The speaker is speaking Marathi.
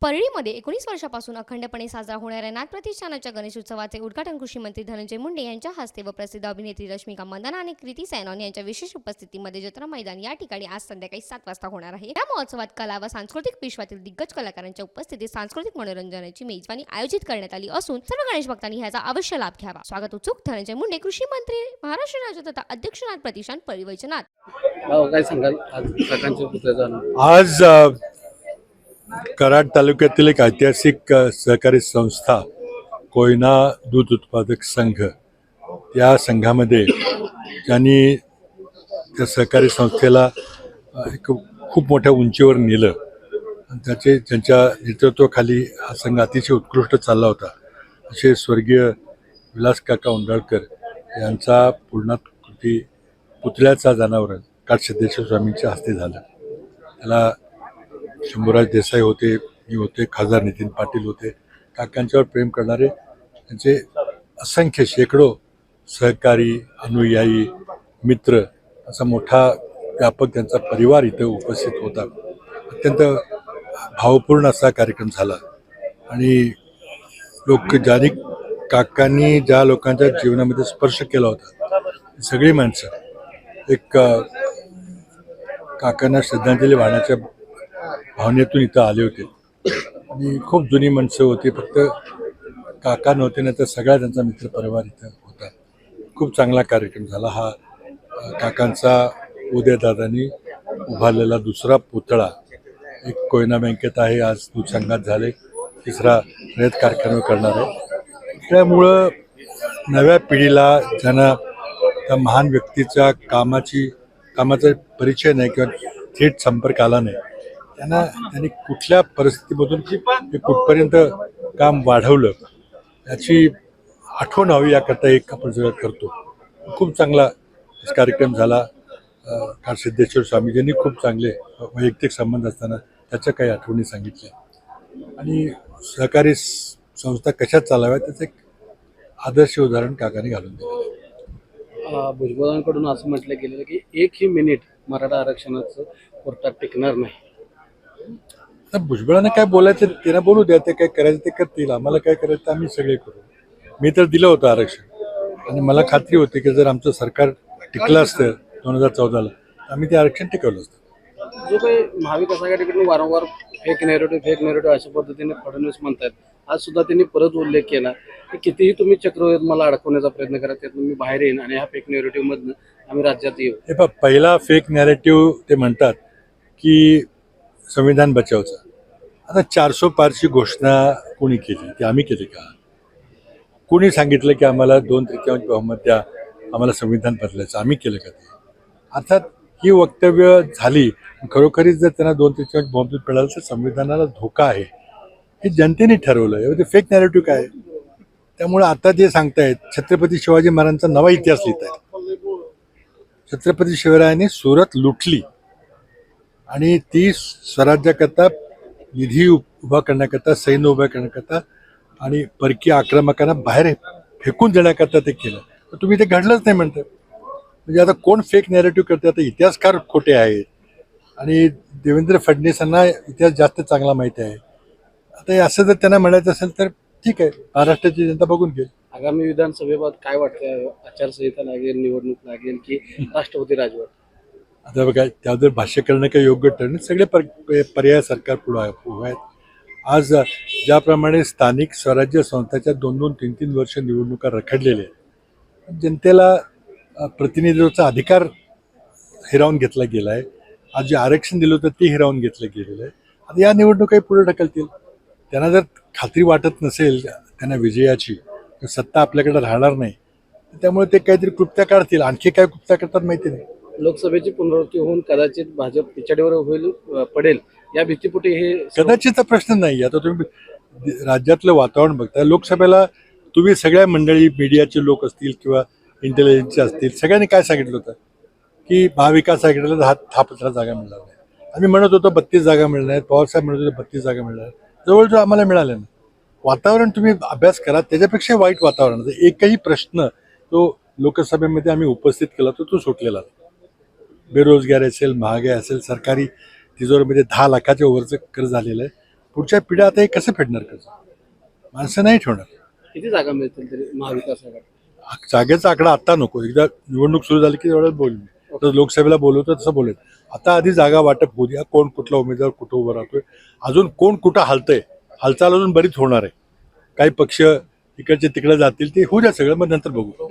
परळीमध्ये 19 वर्षापासून अखंडपणे साजरा होणाऱ्या नाथ प्रतिष्ठानाच्या गणेशोत्सवाचे उद्घाटन कृषी मंत्री धनंजय मुंडे यांच्या हस्ते व प्रसिद्ध अभिनेत्री रश्मिका मंदाना आणि कृती सैनॉन यांच्या विशेष उपस्थितीमध्ये जत्रा मैदान या ठिकाणी आज संध्याकाळी 7 वाजता होणार आहे। या महोत्सवात कला व सांस्कृतिक विश्वातील दिग्गज कलाकारांच्या उपस्थितीत सांस्कृतिक मनोरंजनाची मेजवानी आयोजित करण्यात आली असून सर्व गणेश भक्तांनी ह्याचा अवश्य लाभ घ्यावा। स्वागत उत्सुक धनंजय मुंडे, कृषी मंत्री, महाराष्ट्र राज्य तथा अध्यक्ष नाथ प्रतिष्ठान परळी वैजनाथ। काय सांगाल आज काकांच्या पुतळ्याचा आज कराड तालुक्यातील एक ऐतिहासिक सहकारी संस्था कोयना दूध उत्पादक संघ, या संघामध्ये ज्यांनी त्या सहकारी संस्थेला एक खूप मोठ्या उंचीवर नेलं आणि त्यांच्या नेतृत्वाखाली हा संघ अतिशय उत्कृष्ट चालला होता, असे स्वर्गीय विलास काका उंडाळकर यांचा पूर्णाकृती पुतळ्याचा जनावरण काल सिद्धेश्वर स्वामींच्या हस्ते झालं। त्याला शंभूराज देसाई होते, मी होते, खासदार नितीन पाटील होते। काकांच्यावर प्रेम करणारे त्यांचे असंख्य शेकडो सहकारी, अनुयायी, मित्र, असा मोठा व्यापक त्यांचा परिवार इथं उपस्थित होता। अत्यंत भावपूर्ण असा कार्यक्रम झाला आणि ज्यांनी काकांनी ज्या लोकांच्या जीवनामध्ये स्पर्श केला होता, सगळी माणसं एक काकांना श्रद्धांजली वाहण्याच्या भावनेतून इथं आले होते आणि खूप जुनी माणसं होती। फक्त काका नव्हते ना, तर सगळा त्यांचा मित्रपरिवार इथं होता। खूप चांगला कार्यक्रम झाला। हा काकांचा उदयदादांनी उभारलेला दुसरा पुतळा एक कोयना बँकेत आहे, आज दूध संघात झाले, तिसरा रयत कारखान्यावर करणार आहे। त्यामुळं नव्या पिढीला ज्यांना त्या महान व्यक्तीच्या कामाचा परिचय नाही किंवा थेट संपर्क आला नाही, त्यांनी कुठल्या परिस्थितीमधून ते कुठपर्यंत काम वाढवलं याची आठवण व्हावी याकरता एक आपण सगळं करतो। खूप चांगला कार्यक्रम झाला। काल सिद्धेश्वर स्वामीजींनी खूप चांगले वैयक्तिक संबंध असताना त्याच्या काही आठवणी सांगितल्या आणि सहकारी संस्था कशा चालाव्या त्याचं एक आदर्श उदाहरण काकांनी घालून दिलं। भुजबळांकडून असं म्हटलं गेलेलं की एकही मिनिट मराठा आरक्षणाचं कोर्टात टिकणार नाही। तर भुजबळांना काय बोलायचं त्यांना बोलू द्या, ते काय करायचं ते करतील, आम्हाला काय करायचं आम्ही सगळे करू। मी तर दिलं होतं आरक्षण आणि मला खात्री होती की जर आमचं सरकार टिकलं असतं 2014ला तर आम्ही ते आरक्षण टिकवलं असतं। जो काही महाविकास आघाडीकडून वारंवार फेक नेरेटिव्ह अशा पद्धतीने फडणवीस म्हणतात, आज सुद्धा त्यांनी परत उल्लेख केला की कितीही तुम्ही चक्रव्यूहात मला अडकवण्याचा प्रयत्न करा, त्यातून मी बाहेर येईन आणि ह्या फेक नेरेटिव्ह मधनं आम्ही राज्यात येऊ। हे पहिला फेक नॅरेटिव्ह ते म्हणतात की संविधान बचावचं। आता 400 पारची घोषणा कोणी केली? ती आम्ही केली का? कोणी सांगितलं की आम्हाला 2/3 बहुमत द्या, आम्हाला संविधान बदलायचं? आम्ही केलं का ते? अर्थात ही वक्तव्य झाली, खरोखरीच जर त्यांना 2/3 बहुमत मिळालं तर संविधानाला धोका आहे हे जनतेने ठरवलं आहे। फेक नॅरेटिव्ह काय? त्यामुळे आता जे सांगतायत छत्रपती शिवाजी महाराजांचा नवा इतिहास लिहित आहेत। छत्रपती शिवरायांनी सुरत लुटली आणि ती स्वराज्याकरता निधी उभा करण्याकरता, सैन्य उभा करण्याकरता आणि परकीय आक्रमकांना बाहेर फेकून देण्याकरता ते केलं। तर तुम्ही ते घडलंच नाही म्हणतात, म्हणजे आता कोण फेक नॅरेटिव्ह करते? आता इतिहासकार खोटे आहेत आणि देवेंद्र फडणवीसांना इतिहास जास्त चांगला माहिती आहे। आता असं जर त्यांना म्हणायचं असेल तर ठीक आहे, महाराष्ट्राची जनता बघून घेईल। आगामी विधानसभेबाबत काय वाटतं? आचारसंहिता लागेल, निवडणूक लागेल की राष्ट्रपती राजवट? आता बघा, त्यावर भाष्य करणं काही योग्य ठरणार, सगळे पर्याय सरकार पुढे आहेत। आज ज्याप्रमाणे स्थानिक स्वराज्य संस्थाच्या 2-2, 3-3 वर्ष निवडणुका रखडलेल्या आहेत, जनतेला प्रतिनिधित्वाचा अधिकार हिरावून घेतला गेला आहे। आज जे आरक्षण दिलं होतं ते हिरावून घेतलं गेलेलं आहे। आता या निवडणुकाही पुढे ढकलतील। त्यांना जर खात्री वाटत नसेल त्यांना विजयाची, सत्ता आपल्याकडे राहणार नाही, त्यामुळे ते काहीतरी कृत्या काढतील। आणखी काय कृत्या करतात माहिती नाही। लोकसभेची पुनरावृत्ती होऊन कदाचित भाजप पिछाडीवर पडेल या भीतीपोटी हे कदाचितचा प्रश्न नाही। आता तुम्ही राज्यातलं वातावरण बघताय, लोकसभेला तुम्ही सगळ्या मंडळी, मीडियाचे लोक असतील किंवा इंटेलिजन्सचे असतील, सगळ्यांनी काय सांगितलं होतं की महाविकास आघाडीला 10 जागा मिळणार नाही। आम्ही म्हणत होतो 32 जागा मिळणार आहेत, पवारसाहेब म्हणत होते 32 जागा मिळणार, जवळजवळ आम्हाला मिळाल्या ना। वातावरण तुम्ही अभ्यास करा, त्याच्यापेक्षा वाईट वातावरण। एकही प्रश्न तो लोकसभेमध्ये आम्ही उपस्थित केला तो सुटलेला नाही। बेरोजगारी असेल, महागाई असेल, सरकारी तिजोरीमध्ये 10 लाखाच्या वरचं कर्ज झालेलं आहे, पुढच्या पिढ्या आता हे कसं फेडणार कसं माणसं नाही ठेवणार. किती जागा मिळतील तरी महाविकास आघाडी? जागेचा आकडा आता नको, एकदा निवडणूक सुरू झाली की एवढं बोलू. तर लोकसभेला बोलवतो तसं बोलेल. आता आधी जागा वाटप होऊ द्या, कोण कुठला उमेदवार कुठं उभं राहतोय, अजून कोण कुठं हलतंय, हालचाल अजून बरीच होणार आहे. काही पक्ष इकडचे तिकडे जातील ते होऊ द्या सगळं, मग नंतर बघू.